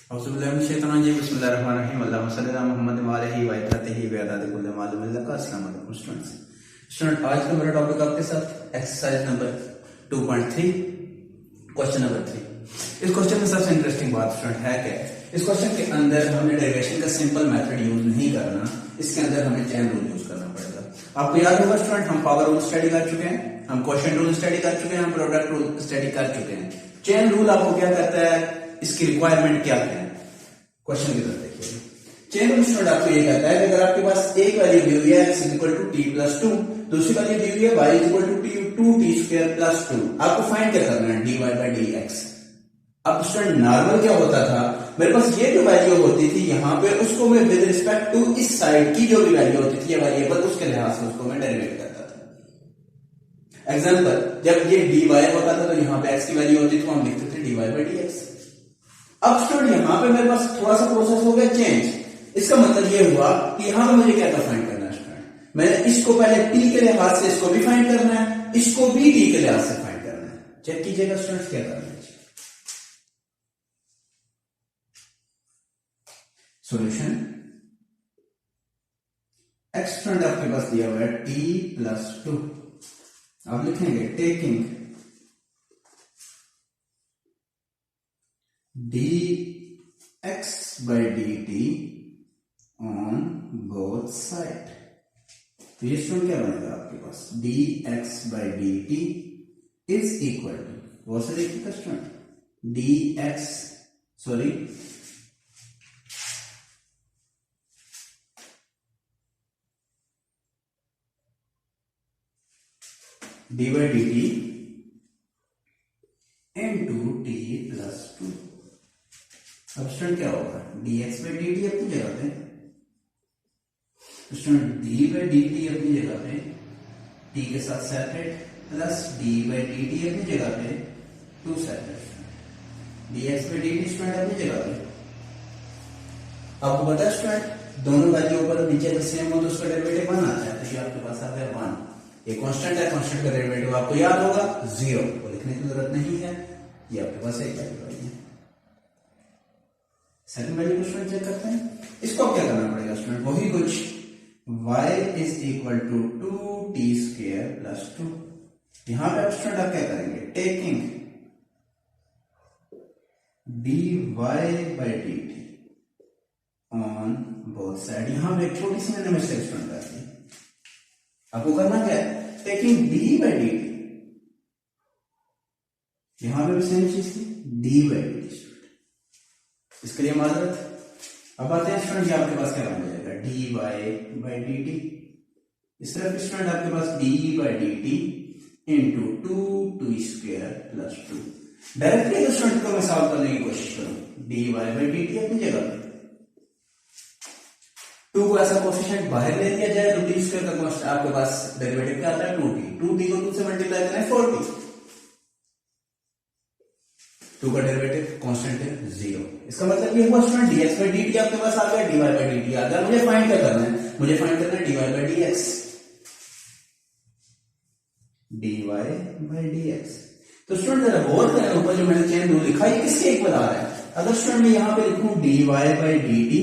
Student आज का मेरा टॉपिक आपके साथ एक्सरसाइज नंबर 2.3 क्वेश्चन नंबर 3। इस क्वेश्चन में सबसे इंटरेस्टिंग बात स्टूडेंट है क्या, इस क्वेश्चन के अंदर हमने डेरिवेशन का सिंपल मेथड यूज नहीं करना, इसके अंदर हमें चेन रूल यूज करना पड़ेगा। आपको याद होगा स्टूडेंट, हम पावर रूल स्टडी कर चुके हैं, हम क्वोशिएंट रूल स्टडी कर चुके हैं, हम प्रोडक्ट रूल स्टडी कर चुके हैं। चेन रूल आपको क्या करता है, इसकी रिक्वायरमेंट क्या है, क्वेश्चन की तरफ देखिए। चेन रूल स्टूडेंट आपको ये कहता है कि अगर आपके पास एक वैल्यू दी हुई है x equal to t plus 2, दूसरी वैल्यू दी हुई है y equal to t 2t square plus 2, आपको फाइंड क्या करना है, dy बाई dx। अब स्टूडेंट नॉर्मल क्या होता था, मेरे पास ये जो वैल्यू होती थी यहाँ पे, उसको मैं विद रिस्पेक्ट टू इस साइड की जो भी वैल्यू होती थी वेरिएबल, उसके लिहाज से उसको मैं डेरिवेट करता था। एग्जांपल, जब ये dy होता था तो यहाँ पे x की वैल्यू होती थी तो हम लिखते थे dy बाई dx। अब स्टूडेंट यहाँ पे मेरे पास थोड़ा सा प्रोसेस हो गया चेंज। इसका मतलब ये हुआ कि यहाँ पे मुझे क्या फाइंड करना है स्टूडेंट, मैंने इसको पहले t के लिहाज से इसको भी फाइंड करना है, इसको भी t के लिहाज से फाइंड करना है। चेक कीजिएगा स्टूडेंट क्या करना है। सॉल्यूशन, x स्टूडेंट आपके पास दिया हुआ है t प्लस 2, आप लिखेंगे taking dx by dt on both side। तो ये स्टूडेंट क्या बनेगा आपके पास, dx by dt is equal to, वो से देखिएगा student, dx sorry d by dt into t plus 2। अब स्टूडेंट क्या होगा, dx by dt अपनी जगह पे, स्टूडेंट d by dt अपनी जगह पे t के साथ separate, plus d by dt अपनी जगह पे 2 separate, dx by dt student अपनी जगह पे। आपको पता है स्टूडेंट, दोनों वैल्यू ऊपर नीचे का सेम हो तो उसका डेरिवेटिव 1 आता है, तो ये आपके पास आता है 1। ये कांस्टेंट है, कांस्टेंट का डेरिवेटिव आपको याद होगा 0, वो लिखने की जरूरत नहीं है, ये आपके पास एक वैल्यू आई है। सेकंड वैल्यू को स्टूडेंट चेक करते हैं, इसको क्या करना पड़ेगा स्टूडेंट, वही कुछ, y is equal to 2t square plus 2। यहां पे स्टूडेंट आप क्या करेंगे, taking dy by dt on both side. यहां पे एक छोटी सी मैंने मिस्टेक स्टूडेंट कर दी, आपको करना क्या है, टेकिंग d बाई dt, यहां पे भी सेम चीज थी, d बाई dt, इसके लिए माजरत। अब आते हैं स्टूडेंट, आपके पास क्या बन जाएगा, dy बाई dt, इस तरफ स्टूडेंट आपके पास d by dt into 2t square plus 2। Directly student को मैं सॉल्व करने की कोशिश करूं, dy बाई dt अपनी जगह पे, 2 को ऐसा कोफिशिएंट बाहर ले दिया जाए तो t स्क्वायर का कॉस्ट आपके पास डेरिवेटिव क्या आता है 2t, 2t को 2 से मल्टीप्लाई करना है 4t, 2 का डेरिवेटिव कांस्टेंट है 0। इसका मतलब ये हुआ स्टूडेंट dx by dt आपके पास आ गया, dy by dt आ गया। मुझे फाइंड क्या करना है, मुझे फाइंड करना है dy by dx, dy by dx। तो स्टूडेंट जरा गौर करें, ऊपर जो मैंने चेन रूल लिखा है किसके इक्वल आ रहा है। अगर स्टूडेंट मैं यहां पे लिखूं dy by dt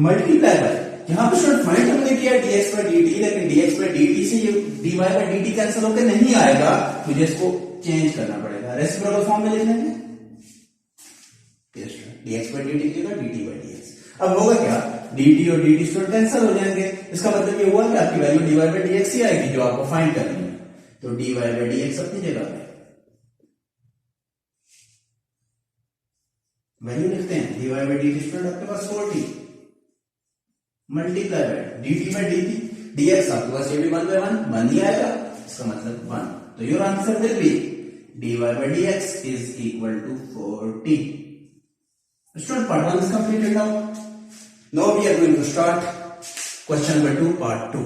multiply by, यहां पे स्टूडेंट फाइंड हमने किया dx by dt, लेकिन dx by dt से ये dy by dt कैंसिल होकर नहीं आएगा, मुझे इसको चेंज करना पड़ेगा, रेसिप्रोकल फॉर्म में लिख लेंगे, dx by dt की जगह dt by dx। अब होगा क्या, dt और dt स्टूडेंट कैंसिल हो जाएंगे, इसका मतलब ये हुआ कि आपकी वैल्यू dy by dx ही आएगी जो आपको फाइंड करनी है, तो dy by dx अपनी जगह पे वैल्यू लिखते हैं, dy by dt स्टूडेंट आपके पास 4t multiply by dt by dx, आपके पास ये भी 1 ही आएगा, इसका मतलब 1। तो your answer will be dy by dx is equal to 4t। Student, part 1 is completed now. Now we are going to start question number 2, part 2.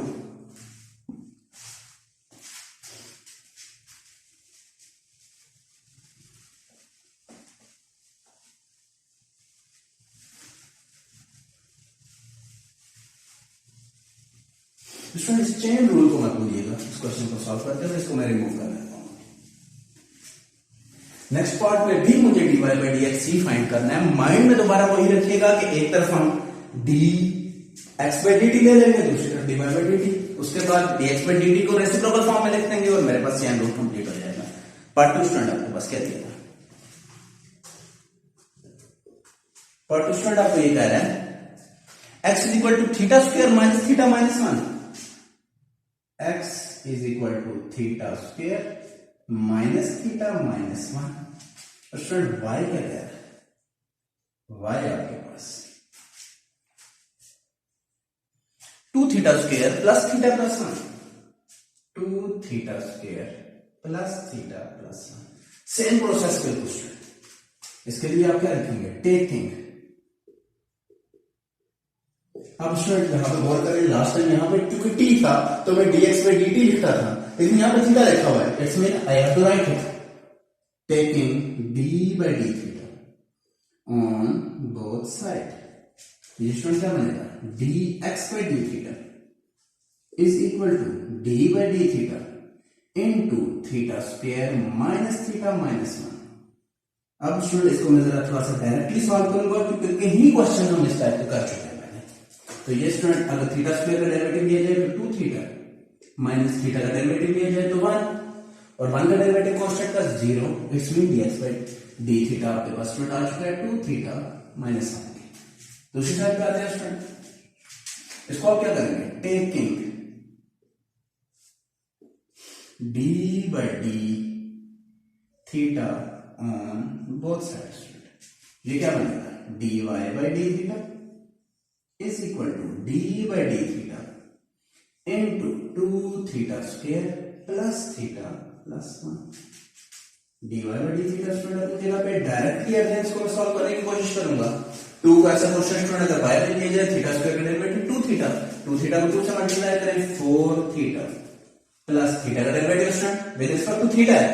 Student, इस chain rule को मत भूलिएगा, इस क्वेश्चन को सॉल्व करते हुए इसको मैं रिमूव कर लेता हूं। नेक्स्ट पार्ट में भी मुझे dy by D x he find करना है। माइंड में दोबारा वही रखिएगा कि एक तरफ हम D X by D T ले लेंगे, दूसरी तरफ D Y by D T, उसके बाद D X by D T को रेसिप्रोकल फॉर्म में लिख देंगे और मेरे पास चैन रूल कंप्लीट हो जाएगा। पार्ट 2 स्टूडेंट आपके पास क्या दिया था? पार्ट 2 स्टूडेंट आपको ये कह रहा है x is equal to theta square minus theta minus 1, x is equal to theta square minus theta minus 1। और स्टूडेंट y क्या कह रहा है? y आपके पास 2 theta square plus theta plus 1, 2 theta square plus theta plus 1। Same process बिल्कुल student. इसके लिए आप क्या रखेंगे? टेकिंग। अब स्टूडेंट यहां पे गौर करें, लास्ट टाइम यहां पे क्योंकि टी था तो मैं dx by dt लिखता था, लेकिन यहां पे थीटा लिखा हुआ है, it's mean I have to write it taking d by d theta on both side. ये स्टूडेंट क्या बनेगा? dx by d theta is equal to d by d theta into theta square minus theta minus 1। अब student इसको मैं जरा थोड़ा सा directly solve करूंगा क्योंकि कई क्वेश्चन हम इस टाइप के कर चुके हैं। तो ये स्टूडेंट अगर थीटा स्क्वायर का डेरिवेटिव लिया जाए तो 2 थीटा, माइनस थीटा का डेरिवेटिव लिया जाए तो 1, और 1 का डेरिवेटिव कांस्टेंट का 0, it's mean dx by d theta आपके पास स्टूडेंट आ चुका है 2 थीटा माइनस 1। दूसरी साइड पे आते हैं स्टूडेंट, इसको आप क्या करेंगे? Taking d by d theta on both sides. ये क्या बनेगा? dy by d theta is equal to d by d theta into 2 theta square plus theta plus 1। dy by d theta student अपनी जगह पे डायरेक्टली एलिमेंट्स को solve करने की कोशिश करूंगा। 2 का ऐसा क्वेश्चन स्टूडेंट अगर बाय में लिया जाए थीटा स्क्वायर का डेरिवेटिव 2 थीटा, 2 थीटा को 2 से मल्टीप्लाई करें 4 थीटा प्लस थीटा का derivative student with respect to theta है,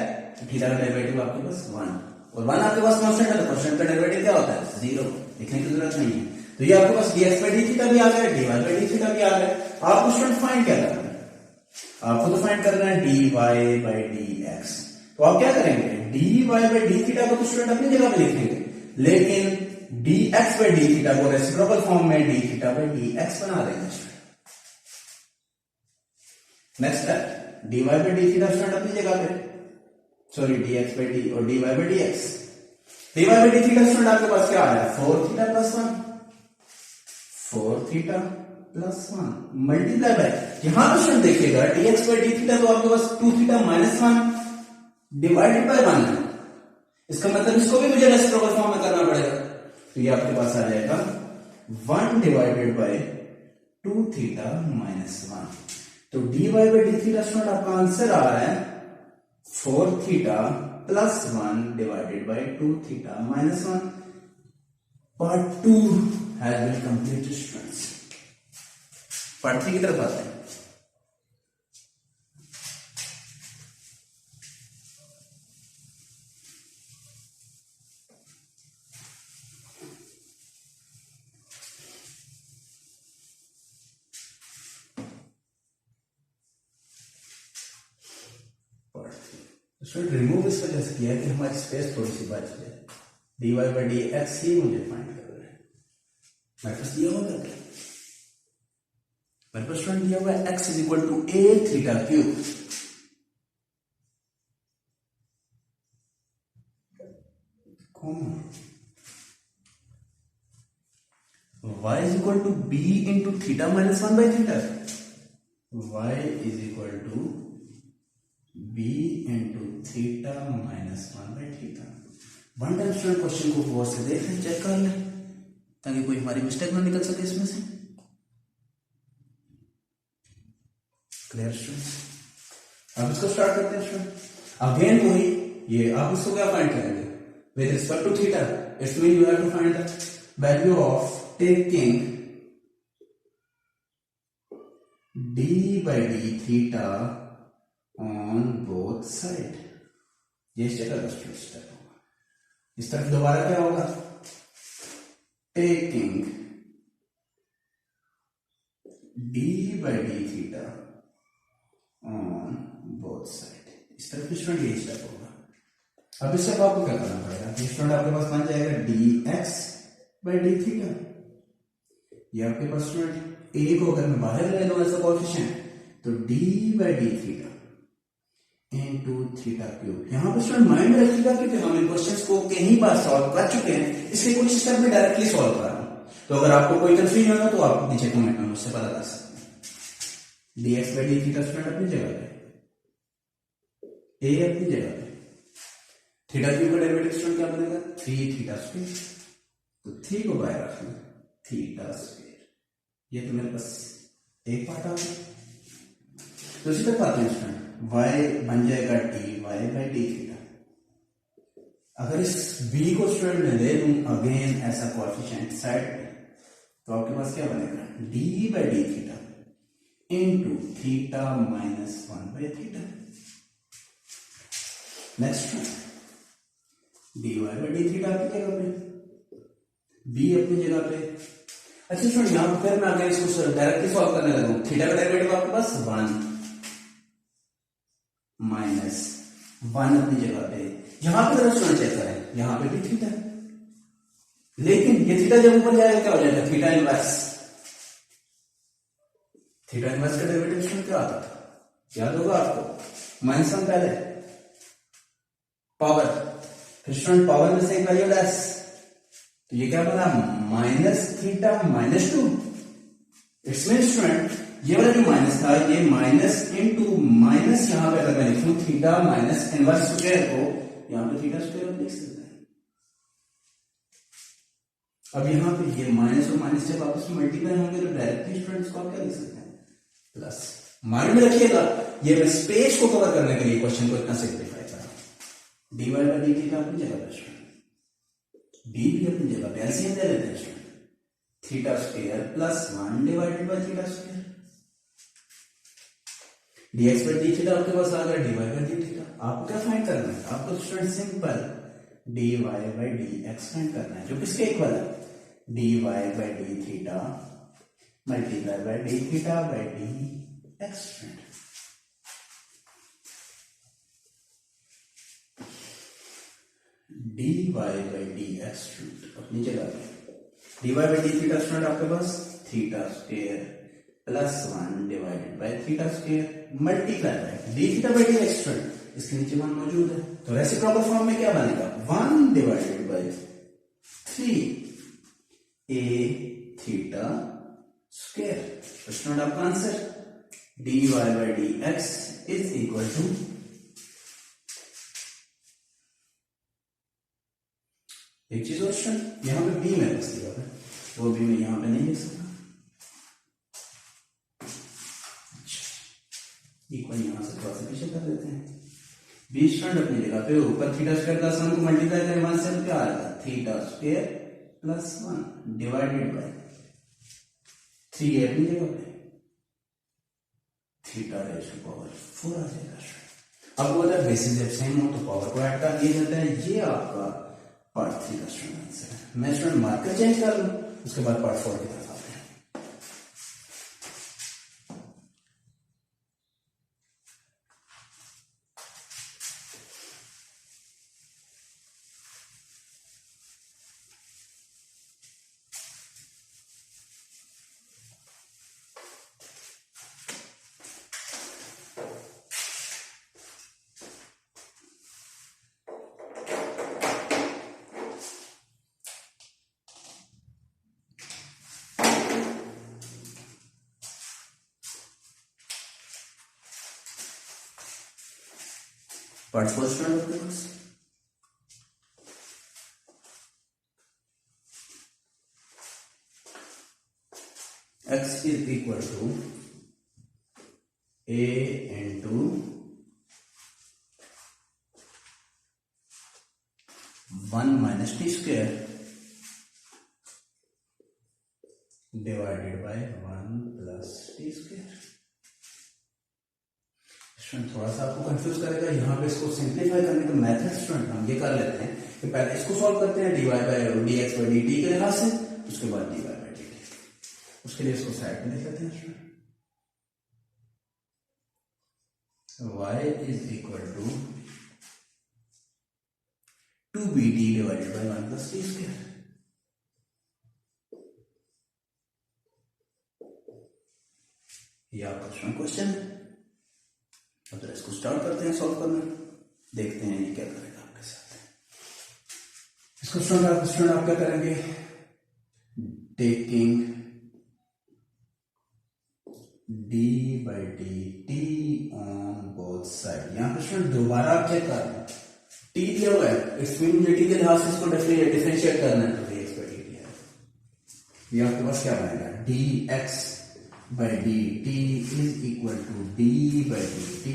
थीटा का डेरिवेटिव आपके पास 1, और 1 आपके पास कांस्टेंट है तो कांस्टेंट का डेरिवेटिव क्या होता है? 0। लिखने की जरूरत नहीं है। तो ये आपके पास dx by d थीटा भी आ गया, dy by d थीटा भी आ गया। आपको स्टूडेंट फाइंड क्या करना है? आपको तो फाइंड करना है dy by dx। तो आप क्या करेंगे? dy by d थीटा को तो स्टूडेंट अपनी जगह पे लिखेंगे, लेकिन dx by d थीटा को रेसिप्रोकल फॉर्म में d थीटा by dx बना देंगे। नेक्स्ट है dy by d theta student अपनी जगह पे, सॉरी dx by d और dy by dx। dy by d theta student आपके पास क्या आया? 4 theta plus 1, 4 theta plus 1 multiply by, यहां पर स्टूडेंट देखिएगा dx by d थीटा तो आपके पास 2 थीटा माइनस 1 डिवाइडेड बाय 1 है। इसका मतलब इसको भी मुझे रेसिप्रोकल फॉर्म में करना पड़ेगा। तो ये आपके पास आ जाएगा 1 डिवाइडेड बाय 2 थीटा माइनस 1। तो dy by d theta student आपका आंसर आ रहा है 4 theta plus 1 divided by 2 theta minus 1। Part 2 has been completed students। Part 3 की तरफ आते हैं। पार्ट 3 रिमूव इस वजह से किया कि हमारी स्पेस थोड़ी सी बच जाए। dy by dx ही मुझे फाइंड करना है। मेरे पास दिया होगा क्या? मेरे पास स्टूडेंट दिया हुआ है x is equal to a theta cube, y is equal to b into theta minus 1 by theta, y is equal to b into theta minus 1 by theta. One time student question को गौर से देख लें, check कर लें ताकि कोई हमारी मिस्टेक ना निकल सके इसमें से। Clear student? अब इसको स्टार्ट करते हैं स्टूडेंट। अगेन वही, ये आप इसको क्या फाइंड करेंगे? With respect to theta, it's mean you have to find the value of taking d by d theta on both side. ये स्टेप का स्टेप होगा। इस तरफ दोबारा क्या होगा? Taking d by d theta on both side. इस तरफ स्टूडेंट ये स्टेप होगा। अब इस आपको क्या करना पड़ेगा, स्टूडेंट आपके पास बन जाएगा dx बाई डी थीटा। ये आपके पास स्टूडेंट a को अगर मैं बाहर ले लूं ऐसा कोएफिशिएंट तो d by D theta into theta cube. यहां पर स्टूडेंट माइंड में रखिएगा क्योंकि हम इन क्वेश्चंस को कई बार सॉल्व कर चुके हैं, इसलिए कुछ स्टेप में डायरेक्टली सॉल्व कर रहा हूं। तो अगर आपको कोई कंफ्यूजन हो तो आप नीचे कमेंट में मुझसे पता कर सकते हैं। dx by D theta student अपनी जगह पे, a अपनी जगह पे, थीटा क्यूब का डेरिवेटिव स्टूडेंट क्या बनेगा 3 थीटा स्क्वायर, तो 3 को बाहर रखना थीटा स्क्वायर, ये तो मेरे पास एक पार्ट आ गया। तो इसी तरह आते हैं स्टूडेंट y बन जाएगा dy बाई डी थीटा। अगर इस b को स्टूडेंट में ले लूं अगेन ऐसा कोएफिशिएंट साइड पे तो आपके पास क्या बनेगा d by D theta into theta minus 1 by theta. Next dy by D theta आपकी जगह पे, b अपनी जगह पे। अच्छा स्टूडेंट यहां पर फिर मैं अगर इसको डायरेक्टली सॉल्व करने लगूं, थीटा का डेरिवेटिव आपके पास 1 माइनस 1 अपनी जगह पे, यहां पे जरा स्टूडेंट चेक करें, यहां पे भी थीटा, लेकिन ये थीटा जब ऊपर जाएगा क्या हो जाएगा थीटा इनवर्स। थीटा इनवर्स का डेरिवेटिव स्टूडेंट क्या आता था, याद होगा आपको, माइनस 1 पहले पावर, फिर स्टूडेंट पावर में से एक वैल्यू लेस, तो ये क्या बना minus theta minus 2। It's mean student ये वाला जो माइनस था ये माइनस इनटू माइनस, यहां पे अगर मैं लिखूं थीटा माइनस इनवर्स स्क्वायर को, यहां पे थीटा स्क्वायर लिख सकते हैं। अब यहां पे ये माइनस और माइनस जब आपस में मल्टीप्लाई होंगे तो डायरेक्टली स्टूडेंट्स को आप क्या लिख सकते हैं प्लस। माइंड में रखिएगा ये मैं स्पेस को कवर करने के लिए क्वेश्चन को इतना सिंप्लीफाई कर रहा हूं। D Y by D theta अपनी जगह पे, डी भी अपनी जगह पे, एलसीएम ले लेते हैं student, theta square plus 1 divided by theta square. dx by D theta आपके पास आ गया dy बाई डी थीटा। आपको क्या फाइंड करना है, आपको student simple dy by dx find करना है, जो किसके इक्वल है dy by D theta multiply by D theta by D X. dy by D X अपनी जगह पे, dy by D theta student आपके पास theta square plus 1 divided by theta square multiply by D theta by D X student, इसके नीचे 1 मौजूद है, तो रेसिप्रोकल फॉर्म में क्या बनेगा 1 divided by 3 a theta square. तो स्टूडेंट आपका answer dy by D X is equal to, एक चीज और स्टूडेंट यहां पे b में बस दिया है, वो भी मैं यहां पे नहीं लिख सकता, इक्वल यहां से थोड़ा सा पीछे कर देते हैं। b स्टूडेंट अपनी जगह पे, ऊपर थीटा स्क्वायर प्लस 1 को मल्टीप्लाई करें 1 से क्या आएगा theta square plus 1 divided by 3 अपनी जगह पे, थीटा रेज़ टू पावर 4 आ जाएगा। अब अगर बेसिस जब सेम हो तो पावर को ऐड कर दिया जाता है। ये आपका पार्ट 3 का स्टूडेंट आंसर है। मैं स्टूडेंट मार्कर चेंज कर लूं, उसके बाद पार्ट 4 की तरफ आते हैं। पार्ट 4 स्टूडेंट आपके पास x is equal to a into 1 minus t square divided by 1 plus t square। Student थोड़ा सा आपको कंफ्यूज करेगा, यहाँ पे इसको सिंप्लीफाई करने का मेथड स्टूडेंट हम ये कर लेते हैं कि पहले इसको सॉल्व करते हैं dy by D X by D T के लिहाज से, उसके बाद dy बाई डी टी, उसके लिए इसको साइड में लिख लेते हैं student. y is equal to 2bt divided by 1 plus T square. ये आपका स्टूडेंट क्वेश्चन है। अब जरा इसको स्टार्ट करते हैं सॉल्व करना, देखते हैं ये क्या करेगा आपके साथ। इसको स्टूडेंट आप क्या करेंगे, taking D by D T on both side. यहां पर स्टूडेंट दोबारा आप चेक कर रहे हैं, टी दिया हुआ है, इस यूनिटी के लिहाज से इसको डिफरेंशिएट करना है, तो एक्स बाई डी टी है। ये आपके पास क्या बनेगा, D X by D T is equal to D by D T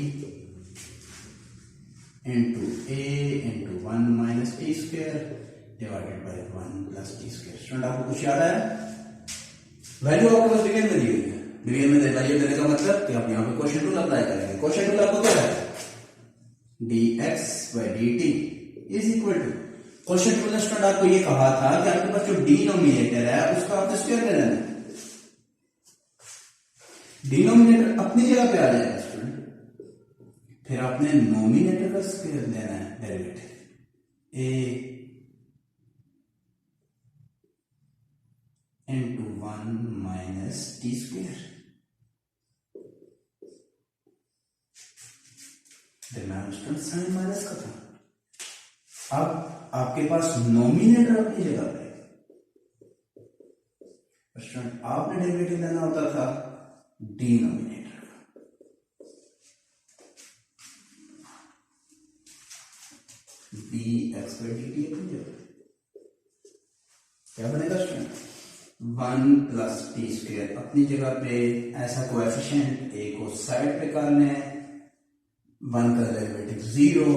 into A into 1 minus T square divided by 1 plus T square. Student आपको कुछ याद आया, वैल्यू आपके पास डिवीजन में दी हुई है, डिवीजन में वैल्यू देने का मतलब कि आप यहाँ पे क्वेश्चन रूल अप्लाई करेंगे। क्वेश्चन रूल आपको क्या है, D X by D T is equal to, question rule ने स्टूडेंट आपको ये कहा था कि आपके पास जो डिनोमिनेटर है उसका आपने स्क्वायर ले लेना है। डिनोमिनेटर अपनी जगह पे आ जाएगा स्टूडेंट, फिर आपने नोमिनेटर का स्क्वायर लेना है, derivative A into 1 minus T square. Student sine minus का था, अब आपके पास नोमिनेटर अपनी जगह पे, स्टूडेंट आपने डेरिवेटिव लेना होता था डिनोमिनेटर का। D X by D T अपनी जगह क्या बनेगा स्टूडेंट, 1 प्लस टी स्क्वायर अपनी जगह पे, ऐसा कोएफिशिएंट ए को साइड पे कर लें, 1 का डेरिवेटिव 0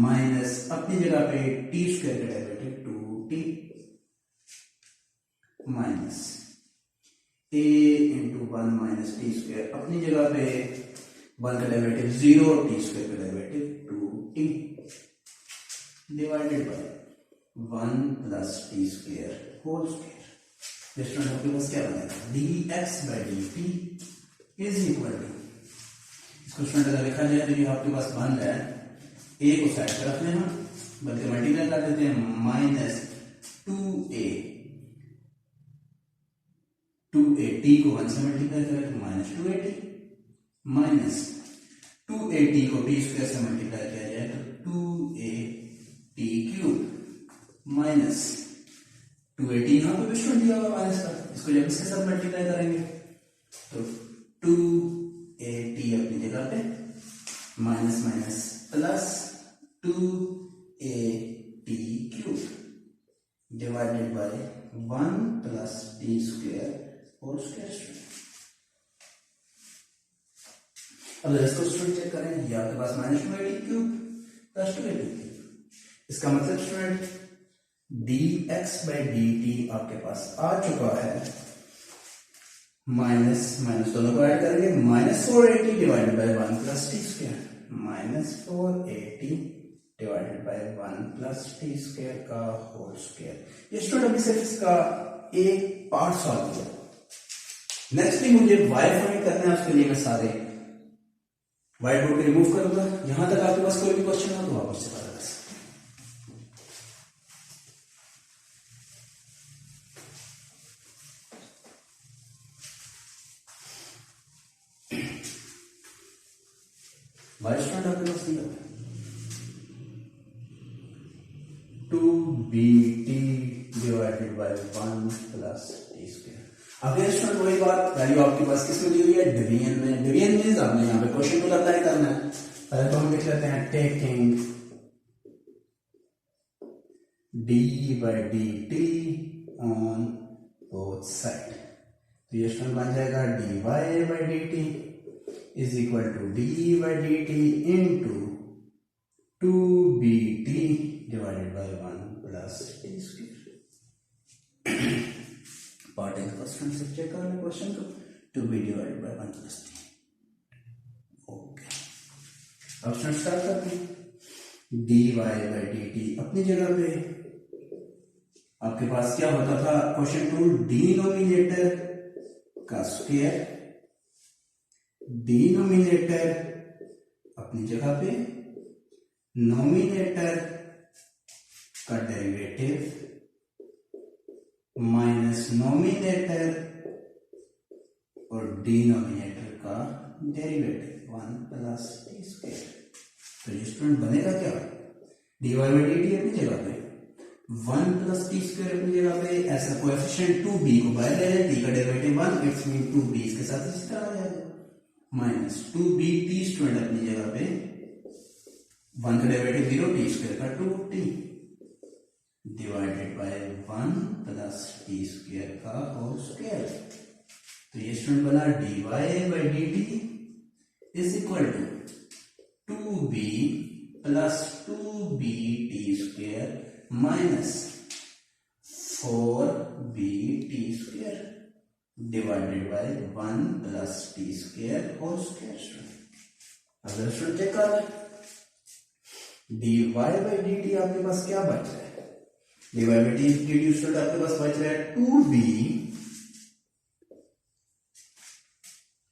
माइनस अपनी जगह पे टी स्क्वायर का derivative 2t minus A into 1 minus T square अपनी जगह पे, 1 का डेरिवेटिव 0 टी स्क्वायर का derivative 2t divided by 1 plus T square whole square. Student आपके पास क्या बनेगा, D X by D T is equal to, इसको स्टूडेंट अगर लिखा जाए तो ये आपके पास बन रहा है, ए को साइड पर रख लेना, बल्कि मल्टीप्लाई कर देते हैं, माइनस 2a टी को 1 से मल्टीप्लाई करें तो माइनस 2at माइनस 2at को टी स्क्वायर से मल्टीप्लाई किया जाए तो 2at क्यूब माइनस 2at यहां पे भी स्टूडेंट दिया हुआ माइनस का, इसको जब इसके साथ मल्टीप्लाई करेंगे तो 2at अपनी जगह पे, minus minus plus 2at cube divided by 1 plus T square whole square. अब इसको स्टूडेंट चेक करें, ये आपके पास minus 2at cube plus 2at cube, इसका मतलब student D X by D T आपके पास आ चुका है, माइनस माइनस दोनों को ऐड करेंगे, minus 4at divided by 1 plus T square, minus 4at divided by 1 plus T square का होल स्क्वायर। ये स्टूडेंट अभी सिर्फ इसका एक पार्ट सॉल्व किया, नेक्स्ट मुझे y फाइंड करना है, उसके लिए मैं सारे व्हाइट बोर्ड को रिमूव करूंगा। यहां तक आपके पास कोई भी क्वेश्चन हो तो वापस से बता सकते। स्टूडेंट आपके पास नहीं होता 2bt divided by 1 plus T square. अगले स्टूडेंट वही बात, वैल्यू आपके पास किस में दी हुई है, डिवीजन में। डिवीजन मींस आपने यहाँ पे क्वेश्चन को अप्लाई करना है। पहले तो हम लिख लेते हैं taking D by D T on both side, तो ये स्टूडेंट बन जाएगा D Y by D T is equal to D by D T into 2bt divided by 1 plus T square. Part A first से check करना question को, 2b divided by 1 plus T. Okay, अब start करते हैं। D Y by D T अपनी जगह पे आपके पास क्या होता था, क्वेश्चन टू डिनोमिनेटर का स्क्वायर, डिनोमिनेटर अपनी जगह पे, नोमिनेटर का डेरिवेटिव माइनस नोमिनेटर और डिनोमिनेटर का डेरिवेटिव 1 प्लस टी स्क्वायर। तो ये स्टूडेंट बनेगा क्या, dy बाई dt अपनी जगह पे 1 प्लस टी स्क्वायर अपनी जगह पे, ऐसा कोएफिशिएंट 2b को बाहर ले लें, t का डेरिवेटिव 1 इट्स मीन 2b इसके साथ इसी तरह आ जाएगा माइनस 2b टी स्टूडेंट अपनी जगह पे 1 का डेरिवेटिव 0 टी स्क्वायर का 2t divided by 1 plus T square का होल स्क्वायर। तो ये स्टूडेंट बना dy by dt is equal to 2b plus 2b T square minus 4b T square divided by 1 plus T square whole square. अगर student check कर dy by dt आपके पास क्या बच रहा है, dy बाई dt स्टूडेंट आपके पास बच रहा है 2b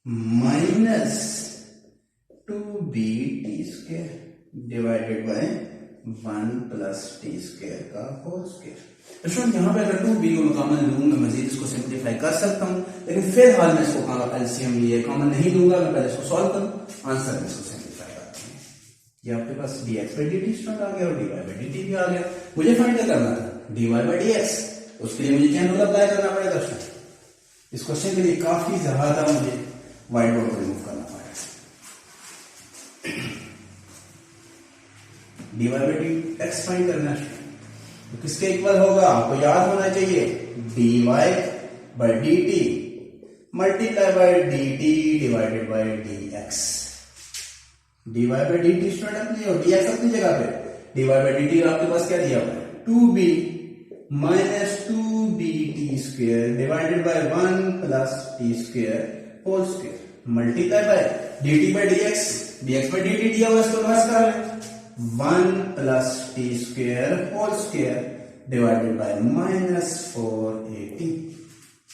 minus 2b T square divided by 1 plus T square का होल स्क्वायर। स्टूडेंट यहाँ पे अगर 2b को मैं कॉमन लूँ, मैं मजीद इसको सिंप्लीफाई कर सकता हूँ, लेकिन फिलहाल मैं इसको एलसीएम लिए कॉमन नहीं लूंगा, मैं पहले इसको सॉल्व करूँ, आंसर में इसको सिंप्लीफाई करते हैं। ये आपके पास dx बाई dt स्टूडेंट आ गया और dy बाई dt भी आ गया। मुझे फाइंड करना था dy बाई dx, उसके लिए मुझे चेन रूल अप्लाई करना पड़ेगा स्टूडेंट। इस क्वेश्चन के लिए काफी ज्यादा मुझे व्हाइट बोर्ड को रिमूव करना पड़ेगा। dy बाई dx फाइंड करना है तो किसके इक्वल होगा, आपको याद होना चाहिए dy by dt multiply by dt divided by dx। dy by dt student अपनी और dx अपनी जगह पे, dy बाई dt आपके पास क्या दिया हुआ है 2b minus 2b T square divided by 1 plus T square whole square multiply by dt by dx, dx by dt दिया हुआ इसको रिवर्स कर लें 1 plus T square whole square divided by minus 4ac।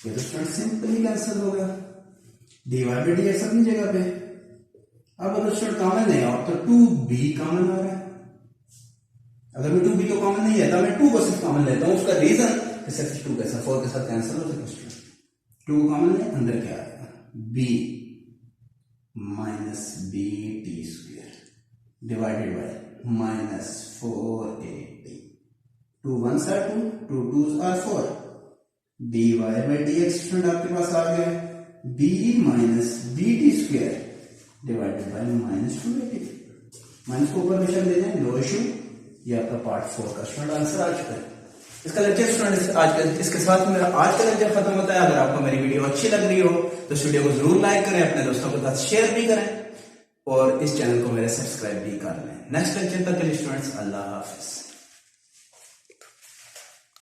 ये तो स्टूडेंट सिंपली कैंसिल हो गया, dy by dx अपनी जगह पे। अब अगर स्टूडेंट कॉमन नहीं है तो 2b कॉमन आ रहा है, अगर मैं 2b को कॉमन नहीं है तो मैं 2 को सिर्फ कॉमन लेता हूं, उसका रीजन सिर्फ 2 के साथ 4 के साथ कैंसिल हो जाएगा। 2 को कॉमन ले, अंदर क्या आएगा b minus b T square divided by minus 4ac। 2 1s are 2, 2 2s are 4। dy by dx student आपके पास आ गया b minus b T square divided by minus 2ac। Minus को ऊपर निशान दे दें, नो इशू। ये आपका पार्ट 4 का स्टूडेंट आंसर आ चुका है। इसका लेक्चर स्टूडेंट आज का इसके साथ मेरा आज का लेक्चर खत्म होता है। अगर आपको मेरी वीडियो अच्छी लग रही हो तो इस वीडियो को जरूर लाइक करें, अपने दोस्तों के साथ शेयर भी करें और इस चैनल को मेरे सब्सक्राइब भी कर लें। नेक्स्ट लेक्चर तक के लिए स्टूडेंट्स अल्लाह हाफिज।